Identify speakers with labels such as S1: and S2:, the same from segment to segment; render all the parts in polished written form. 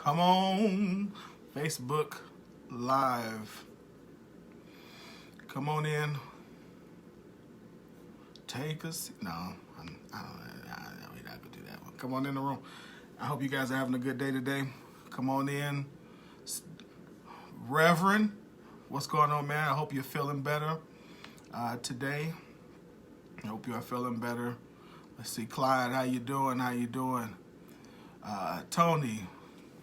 S1: Come on, Facebook Live. Come on in. Take a seat. No, we're not gonna do that one. Come on in the room. I hope you guys are having a good day today. Come on in. Reverend, what's going on, man? I hope you're feeling better today. I hope you are feeling better. Let's see, Clyde, how you doing? How you doing? Tony,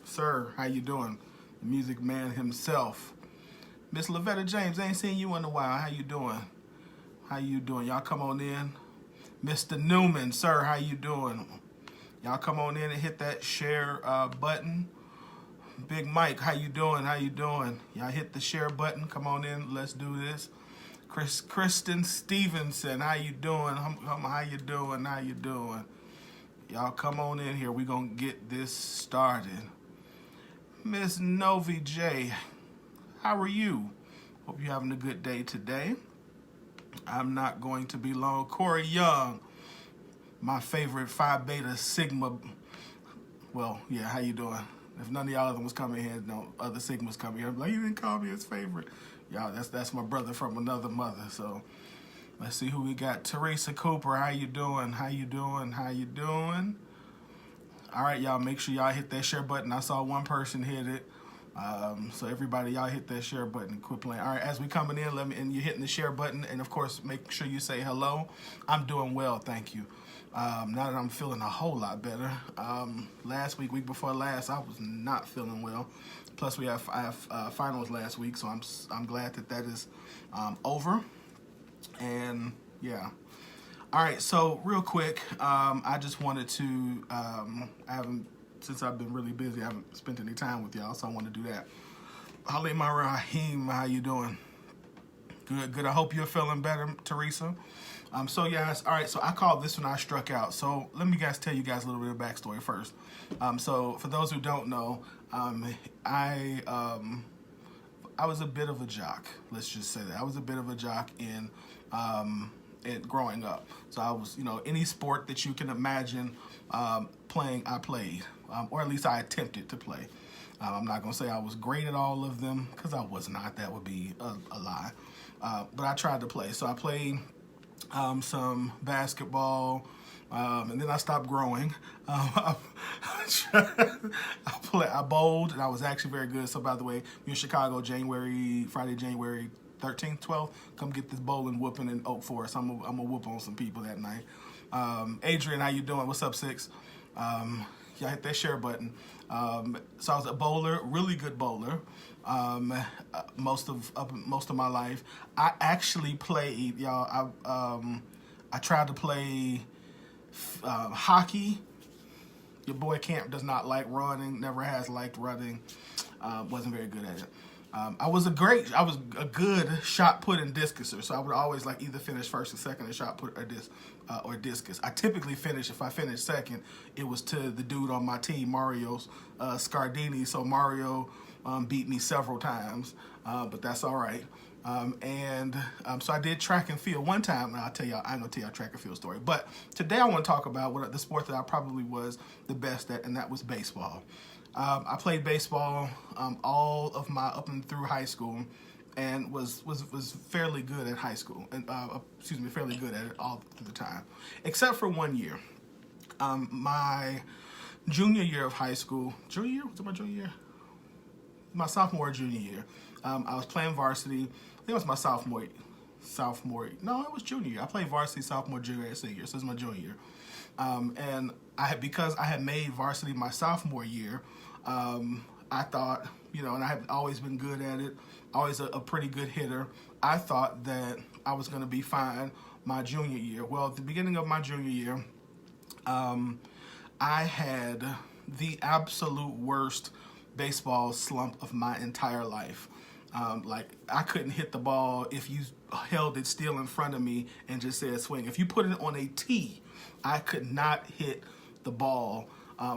S1: sir, how you doing? The music man himself. Miss Lavetta James, I ain't seen you in a while. How you doing? How you doing? Y'all come on in. Mr. Newman, sir, how you doing? Y'all come on in and hit that share button. Big Mike, how you doing? How you doing? Y'all hit the share button. Come on in. Let's do this. Kristen Stevenson, how you doing? How you doing? How you doing? Y'all come on in here. We're going to get this started. Miss Novi J, how are you? Hope you're having a good day today. I'm not going to be long. Corey Young, my favorite Phi Beta Sigma. Well, yeah, how you doing? If none of y'all other ones coming here, no other Sigmas coming here. I'm like, you didn't call me his favorite. Y'all, that's my brother from another mother. So let's see who we got. Teresa Cooper, how you doing? How you doing? How you doing? All right, y'all, make sure y'all hit that share button. I saw one person hit it. So everybody, y'all hit that share button and quit playing. All right, as we coming in, and you're hitting the share button, and of course, make sure you say hello. I'm doing well, thank you. Now that I'm feeling a whole lot better. Last week before last, I was not feeling well. Plus, I have finals last week, so I'm glad that is over. And yeah. All right, so real quick, I just wanted to, since I've been really busy, I haven't spent any time with y'all, so I want to do that. Halim Rahim, how you doing? Good. I hope you're feeling better, Teresa. So yes, all right, so I called this one I Struck Out. So let me tell you guys a little bit of backstory first. So for those who don't know, I was a bit of a jock. Let's just say that. I was a bit of a jock in growing up. So I was, any sport that you can imagine playing, I played. Or at least I attempted to play. I'm not going to say I was great at all of them, because I was not. That would be a lie. But I tried to play. So I played some basketball, and then I stopped growing. I bowled, and I was actually very good. So by the way, you're in Chicago, Friday, January 13th, 12th, come get this bowling whooping in Oak Forest. I'm gonna whoop on some people that night. Adrian, how you doing? What's up, Six? Y'all hit that share button. So I was a bowler, really good bowler, most of my life. I actually played, y'all. I tried to play hockey. Your boy Camp does not like running. Never has liked running. Wasn't very good at it. I was a good shot put and discuser, so I would always either finish first or second in shot put or discus. I typically if I finished second, it was to the dude on my team, Mario Scardini. So Mario beat me several times, but that's all right. So I did track and field one time, and I'm gonna tell y'all a track and field story. But today I want to talk about the sport that I probably was the best at, and that was baseball. I played baseball all of my up and through high school, and was fairly good at high school, and fairly good at it all the time, except for one year. My junior year of high school, junior year? Was it my junior year? My sophomore, junior year. I was playing varsity. I think it was my sophomore. No, it was junior year. I played varsity sophomore, junior, and senior. So it was my junior year. And because I had made varsity my sophomore year, I thought, and I had always been good at it, always a pretty good hitter. I thought that I was going to be fine my junior year. Well, at the beginning of my junior year, I had the absolute worst baseball slump of my entire life. I couldn't hit the ball if you held it still in front of me and just said swing. If you put it on a tee, I could not hit the ball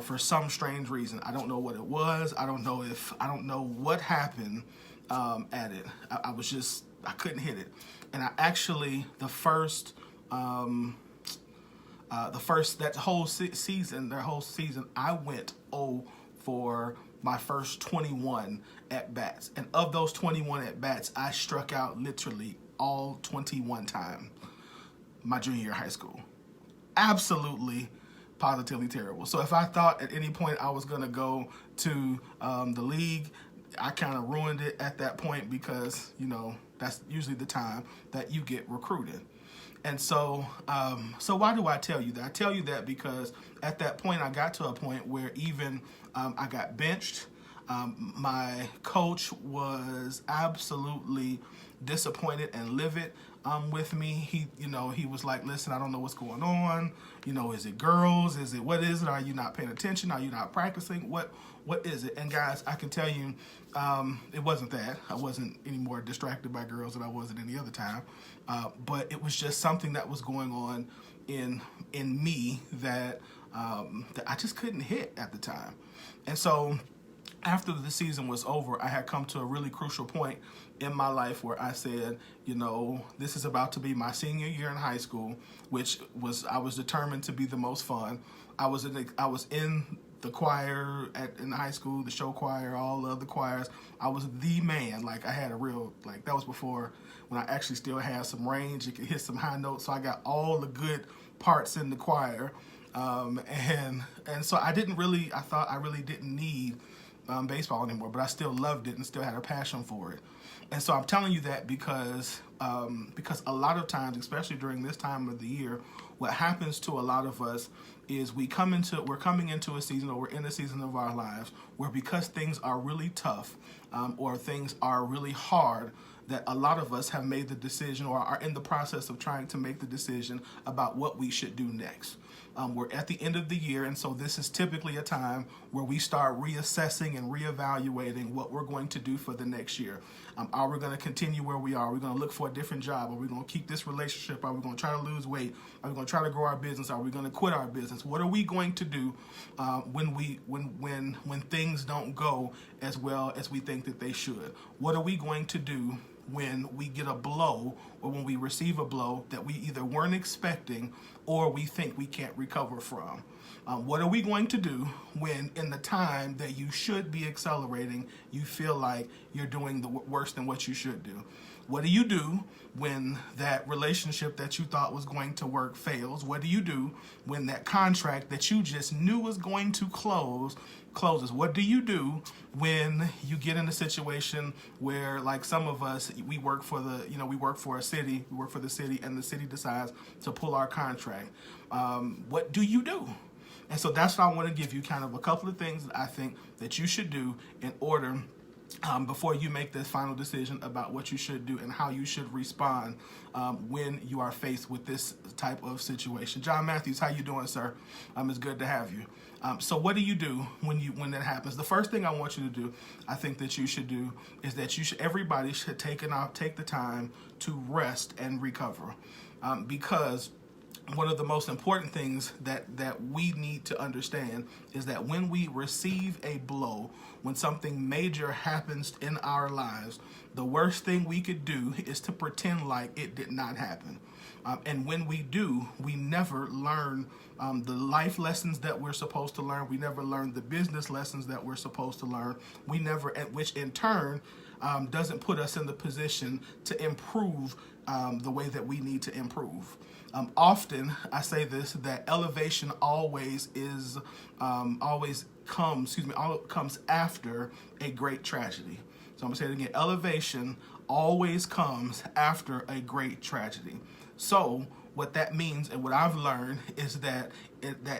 S1: for some strange reason. I don't know what it was. I don't know what happened at it. I couldn't hit it. And I actually, the first that whole season, I went 0 for my first 21 at-bats. And of those 21 at-bats, I struck out literally all 21 times my junior year of high school. Absolutely, positively terrible. So if I thought at any point I was going to go to the league, I kind of ruined it at that point because, that's usually the time that you get recruited. And so why do I tell you that? I tell you that because at that point, I got to a point where even I got benched. My coach was absolutely disappointed and livid with me. He was like, listen, I don't know what's going on. Is it girls? What is it? Are you not paying attention? Are you not practicing? What is it? And guys, I can tell you, it wasn't that. I wasn't any more distracted by girls than I was at any other time. But it was just something that was going on in me that I just couldn't hit at the time. And so after the season was over, I had come to a really crucial point in my life where I said, this is about to be my senior year in high school, I was determined to be the most fun. I was in the choir in high school, the show choir, all of the choirs. I was the man. Like, I had a real, that was before when I actually still had some range. You could hit some high notes. So I got all the good parts in the choir. And so I thought I really didn't need baseball anymore, but I still loved it and still had a passion for it. And so I'm telling you that because a lot of times, especially during this time of the year, what happens to a lot of us is we're coming into a season, or we're in a season of our lives where, because things are really tough or things are really hard, that a lot of us have made the decision or are in the process of trying to make the decision about what we should do next. We're at the end of the year, and so this is typically a time where we start reassessing and reevaluating what we're going to do for the next year. Are we going to continue where we are? Are we going to look for a different job? Are we going to keep this relationship? Are we going to try to lose weight? Are we going to try to grow our business? Are we going to quit our business? What are we going to do when things don't go as well as we think that they should? What are we going to do when we get a blow, or when we receive a blow that we either weren't expecting or we think we can't recover from? What are we going to do when, in the time that you should be accelerating, you feel like you're doing worse than what you should do? What do you do when that relationship that you thought was going to work fails? What do you do when that contract that you just knew was going to closes? What do you do when you get in a situation where, like some of us, we work for the city, and the city decides to pull our contract? What do you do? And so that's why I want to give you kind of a couple of things that I think that you should do in order before you make this final decision about what you should do and how you should respond when you are faced with this type of situation. John Matthews, how you doing, sir? It's good to have you. So what do you do when that happens? The first thing I want you to do, I think that you should do, is that everybody should take the time to rest and recover, because one of the most important things that we need to understand is that when we receive a blow, when something major happens in our lives, the worst thing we could do is to pretend like it did not happen. And when we do, we never learn the life lessons that we're supposed to learn. We never learn the business lessons that we're supposed to learn. Which in turn doesn't put us in the position to improve the way that we need to improve. Often I say this, that elevation always comes after a great tragedy. So I'm gonna say it again. Elevation always comes after a great tragedy. So what that means, and what I've learned, is that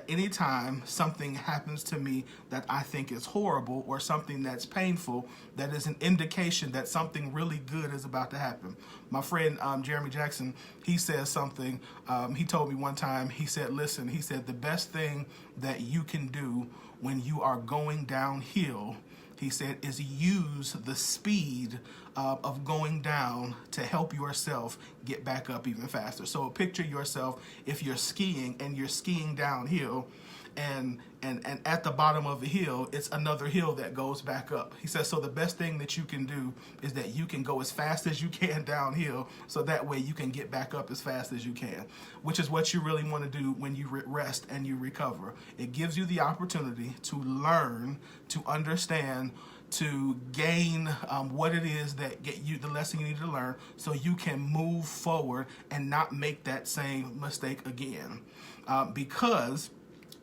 S1: anytime something happens to me that I think is horrible, or something that's painful, that is an indication that something really good is about to happen. My friend Jeremy Jackson, he says something, he told me one time, he said, listen, he said, the best thing that you can do when you are going downhill, he said, is use the speed of going down to help yourself get back up even faster. So picture yourself, if you're skiing and you're skiing downhill, and at the bottom of the hill, it's another hill that goes back up. He says, so the best thing that you can do is that you can go as fast as you can downhill, so that way you can get back up as fast as you can, which is what you really want to do when you rest and you recover. It gives you the opportunity to learn, to understand, to gain what it is that get you the lesson you need to learn, so you can move forward and not make that same mistake again. Because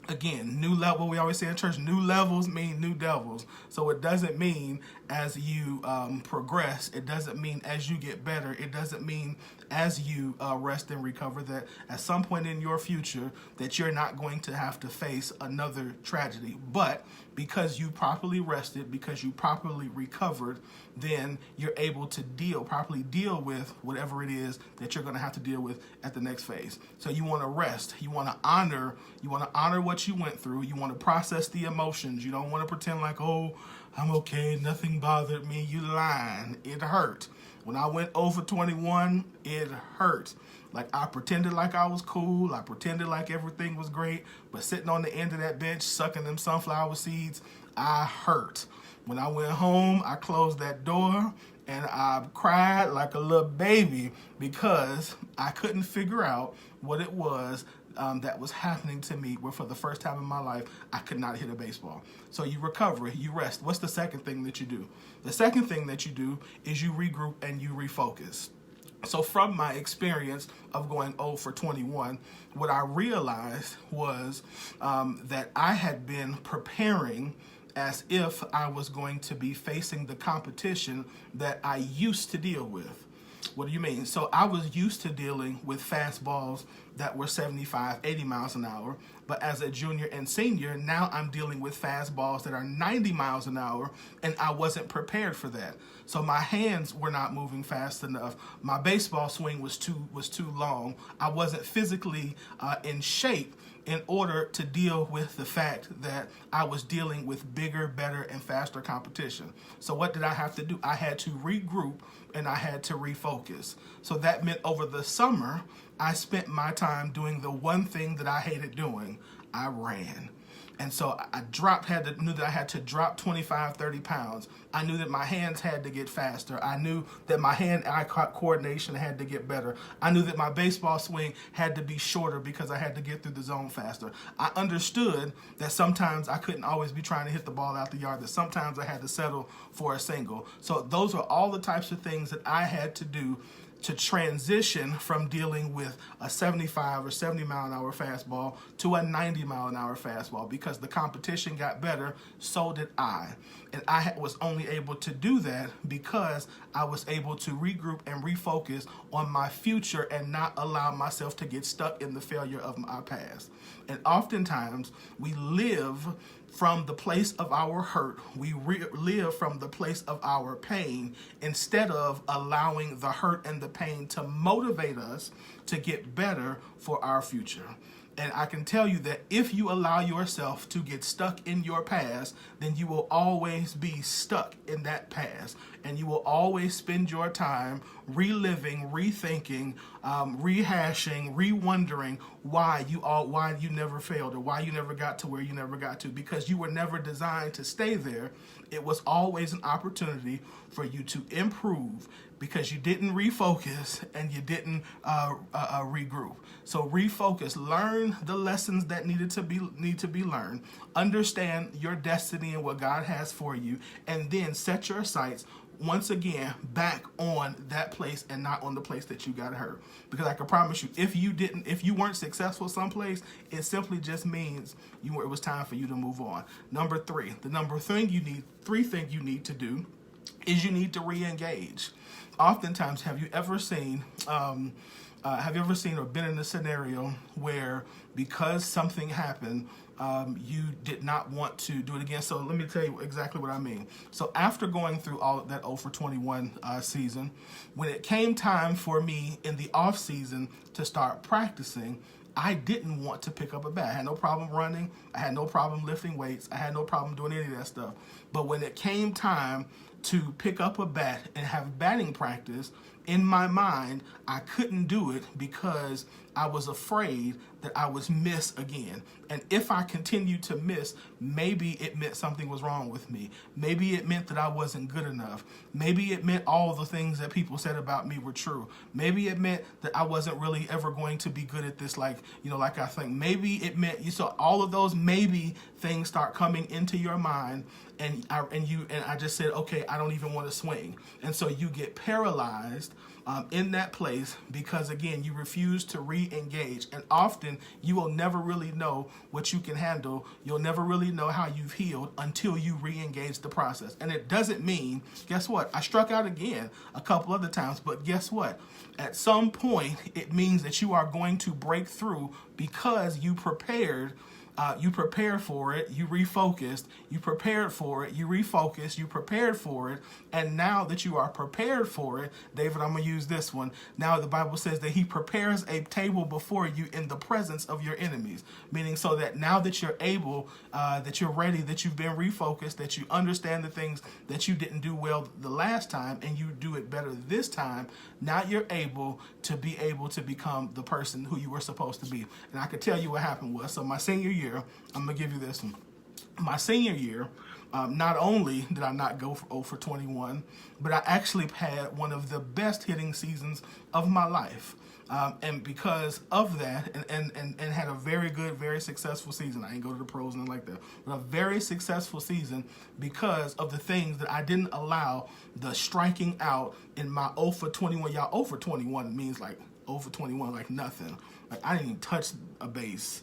S1: again, new level, we always say in church, new levels mean new devils. So it doesn't mean as you progress, it doesn't mean as you get better, it doesn't mean as you rest and recover, that at some point in your future that you're not going to have to face another tragedy. But because you properly rested, because you properly recovered, then you're able to properly deal with whatever it is that you're going to have to deal with at the next phase. So you want to rest. You want to honor what you went through. You want to process the emotions. You don't want to pretend like, oh, I'm okay, nothing bothered me. You lying. It hurt. When I went over 21, it hurt. Like, I pretended like I was cool. I pretended like everything was great. But sitting on the end of that bench, sucking them sunflower seeds, I hurt. When I went home, I closed that door and I cried like a little baby because I couldn't figure out what it was that was happening to me, where for the first time in my life, I could not hit a baseball. So you recover, you rest. What's the second thing that you do? The second thing that you do is you regroup and you refocus. So from my experience of going 0 for 21, what I realized was that I had been preparing as if I was going to be facing the competition that I used to deal with. What do you mean? So I was used to dealing with fastballs that were 75, 80 miles an hour. But as a junior and senior, now I'm dealing with fastballs that are 90 miles an hour, and I wasn't prepared for that. So my hands were not moving fast enough. My baseball swing was too long. I wasn't physically in shape in order to deal with the fact that I was dealing with bigger, better, and faster competition. So what did I have to do? I had to regroup and I had to refocus. So that meant over the summer, I spent my time doing the one thing that I hated doing. I ran. And so I knew that I had to drop 25, 30 pounds. I knew that my hands had to get faster. I knew that my hand-eye coordination had to get better. I knew that my baseball swing had to be shorter because I had to get through the zone faster. I understood that sometimes I couldn't always be trying to hit the ball out the yard, that sometimes I had to settle for a single. So those are all the types of things that I had to do to transition from dealing with a 75 or 70 mile an hour fastball to a 90 mile an hour fastball, because the competition got better, so did I. And I was only able to do that because I was able to regroup and refocus on my future and not allow myself to get stuck in the failure of my past. And oftentimes we live from the place of our hurt. We live from the place of our pain instead of allowing the hurt and the pain to motivate us to get better for our future. And I can tell you that if you allow yourself to get stuck in your past, then you will always be stuck in that past. And you will always spend your time reliving, rethinking, rehashing, re-wondering why you never failed or why you never got to where you never got to, because you were never designed to stay there. It was always an opportunity for you to improve, because you didn't refocus and you didn't regroup. So refocus, learn the lessons that need to be learned, understand your destiny and what God has for you, and then set your sights once again back on that place and not on the place that you got hurt. Because I can promise you, if you weren't successful someplace, it simply just means it was time for you to move on. Number three, three things you need to do is you need to re-engage. Oftentimes, have you ever seen or been in a scenario where because something happened, you did not want to do it again? So let me tell you exactly what I mean. So after going through all of that 0 for 21 season, when it came time for me in the off season to start practicing, I didn't want to pick up a bat. I had no problem running. I had no problem lifting weights. I had no problem doing any of that stuff. But when it came time to pick up a bat and have batting practice, in my mind, I couldn't do it because I was afraid that I was miss again. And if I continued to miss, maybe it meant something was wrong with me. Maybe it meant that I wasn't good enough. Maybe it meant all the things that people said about me were true. Maybe it meant that I wasn't really ever going to be good at this like I think. Maybe it meant, you saw all of those maybe things start coming into your mind, and I just said, okay, I don't even want to swing. And so you get paralyzed in that place because, again, you refuse to re-engage. And often you will never really know what you can handle. You'll never really know how you've healed until you re-engage the process. And it doesn't mean, guess what? I struck out again a couple other times, but guess what? At some point, it means that you are going to break through because you prepared. You prepared for it, you refocused, you prepared for it, you refocused, you prepared for it, and now that you are prepared for it, David, I'm going to use this one. Now the Bible says that he prepares a table before you in the presence of your enemies, meaning so that now that you're able, that you're ready, that you've been refocused, that you understand the things that you didn't do well the last time and you do it better this time, now you're able to become the person who you were supposed to be. And I could tell you what happened was, so my senior year, I'm going to give you this one. My senior year, not only did I not go for 0 for 21, but I actually had one of the best hitting seasons of my life. And because of that, and had a very good, very successful season. I ain't go to the pros and like that, but a very successful season because of the things that I didn't allow the striking out in my 0 for 21. Y'all, 0 for 21 means like 0 for 21, like nothing. Like I didn't even touch a base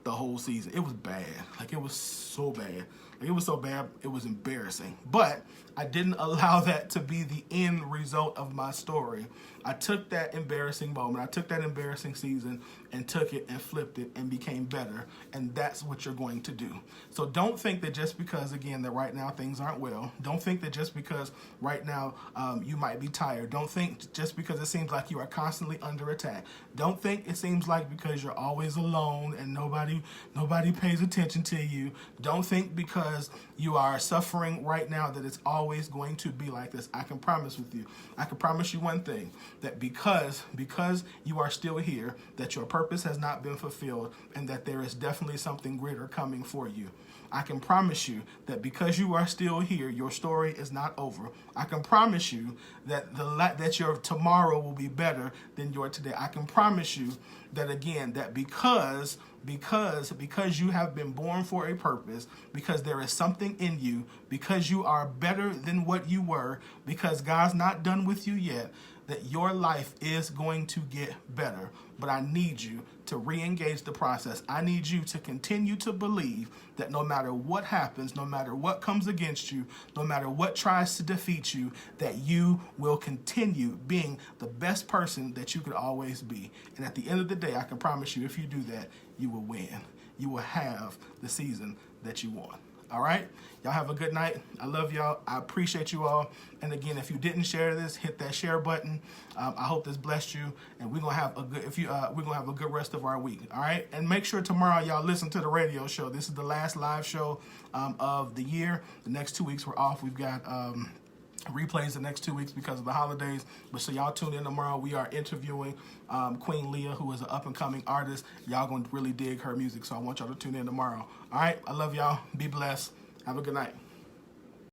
S1: the whole season. It was bad. Like it was so bad. Like it was so bad, it was embarrassing. But I didn't allow that to be the end result of my story. I took that embarrassing moment, I took that embarrassing season and took it and flipped it and became better. And that's what you're going to do. So don't think that just because, again, that right now things aren't well. Don't think that just because right now you might be tired. Don't think just because it seems like you are constantly under attack. Don't think it seems like because you're always alone and nobody pays attention to you. Don't think because you are suffering right now that it's always going to be like this. I can promise you one thing, that because you are still here, that your purpose has not been fulfilled and that there is definitely something greater coming for you. I can promise you that because you are still here, your story is not over. I can promise you that that your tomorrow will be better than your today. I can promise you that, again, that because you have been born for a purpose, because there is something in you, because you are better than what you were, because God's not done with you yet, that your life is going to get better. But I need you to re-engage the process. I need you to continue to believe that no matter what happens, no matter what comes against you, no matter what tries to defeat you, that you will continue being the best person that you could always be. And at the end of the day, I can promise you, if you do that, you will win. You will have the season that you want. All right? Y'all have a good night. I love y'all. I appreciate you all. And again, if you didn't share this, hit that share button. I hope this blessed you. And we're gonna have a good rest of our week. All right? And make sure tomorrow y'all listen to the radio show. This is the last live show of the year. The next 2 weeks we're off. We've got replays the next 2 weeks because of the holidays. But so y'all tune in tomorrow. We are interviewing Queen Leah, who is an up-and-coming artist. Y'all gonna really dig her music, so I want y'all to tune in tomorrow. All right, I love y'all. Be blessed. Have a good night.